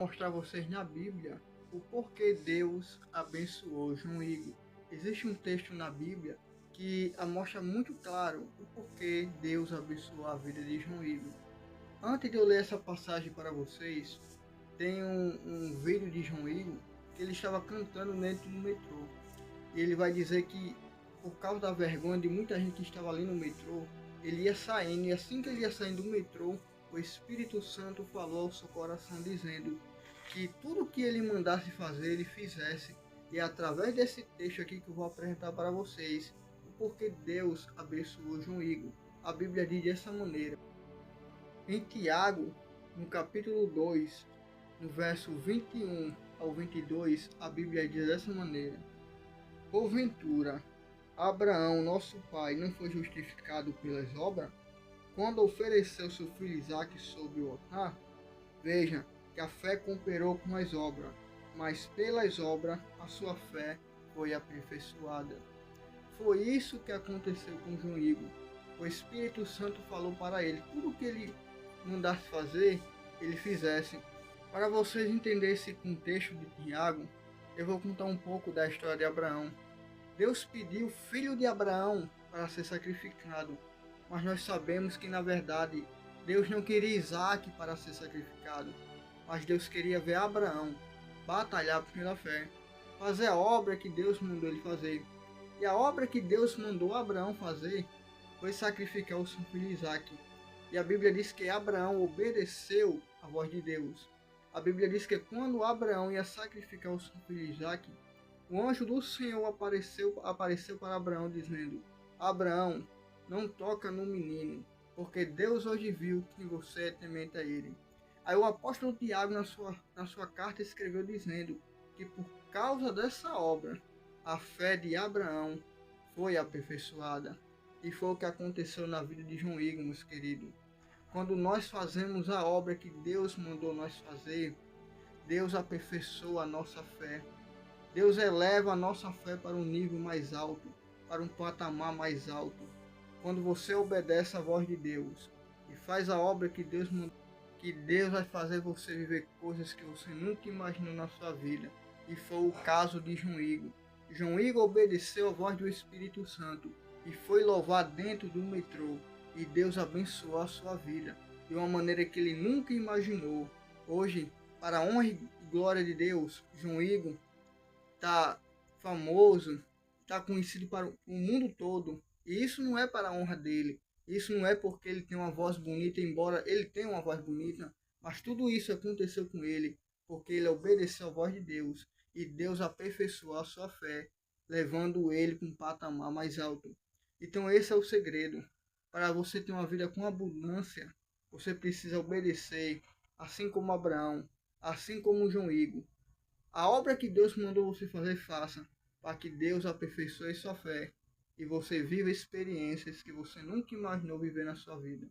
Mostrar a vocês na Bíblia o porquê Deus abençoou João Igor. Existe um texto na Bíblia que mostra muito claro o porquê Deus abençoou a vida de João Igor. Antes de eu ler essa passagem para vocês, tem um vídeo de João Igor que ele estava cantando dentro do metrô. E ele vai dizer que, por causa da vergonha de muita gente que estava ali no metrô, ele ia saindo, e assim que ele ia saindo do metrô, o Espírito Santo falou ao seu coração dizendo que tudo que ele mandasse fazer, ele fizesse. E é através desse texto aqui que eu vou apresentar para vocês o porquê Deus abençoou João Igor. A Bíblia diz dessa maneira. Em Tiago, no capítulo 2, no verso 21 ao 22, a Bíblia diz dessa maneira: Porventura, Abraão, nosso pai, não foi justificado pelas obras, quando ofereceu seu filho Isaque sobre o altar? Veja que a fé cooperou com as obras, mas pelas obras a sua fé foi aperfeiçoada. Foi isso que aconteceu com João Igor. O Espírito Santo falou para ele, tudo que ele mandasse fazer, ele fizesse. Para vocês entenderem esse contexto de Tiago, eu vou contar um pouco da história de Abraão. Deus pediu o filho de Abraão para ser sacrificado, mas nós sabemos que na verdade Deus não queria Isaque para ser sacrificado, mas Deus queria ver Abraão batalhar pela fé, fazer a obra que Deus mandou ele fazer. E a obra que Deus mandou Abraão fazer foi sacrificar o seu filho Isaque. E a Bíblia diz que Abraão obedeceu a voz de Deus. A Bíblia diz que quando Abraão ia sacrificar o seu filho Isaque, o anjo do Senhor apareceu para Abraão dizendo: Abraão, não toca no menino, porque Deus hoje viu que você é temente a ele. Aí o apóstolo Tiago, na sua carta, escreveu dizendo que por causa dessa obra, a fé de Abraão foi aperfeiçoada. E foi o que aconteceu na vida de João Igor, meus queridos. Quando nós fazemos a obra que Deus mandou nós fazer, Deus aperfeiçoa a nossa fé. Deus eleva a nossa fé para um nível mais alto, para um patamar mais alto. Quando você obedece à voz de Deus e faz a obra que Deus mandou, que Deus vai fazer você viver coisas que você nunca imaginou na sua vida. E foi o caso de João Igor. João Igor obedeceu a voz do Espírito Santo e foi louvar dentro do metrô. E Deus abençoou a sua vida de uma maneira que ele nunca imaginou. Hoje, para a honra e glória de Deus, João Igor está famoso, está conhecido para o mundo todo. E isso não é para a honra dele. Isso não é porque ele tem uma voz bonita, embora ele tenha uma voz bonita. Mas tudo isso aconteceu com ele porque ele obedeceu à voz de Deus. E Deus aperfeiçoou a sua fé, levando ele para um patamar mais alto. Então esse é o segredo. Para você ter uma vida com abundância, você precisa obedecer, assim como Abraão, assim como João Igor. A obra que Deus mandou você fazer, faça, para que Deus aperfeiçoe sua fé e você viva experiências que você nunca imaginou viver na sua vida.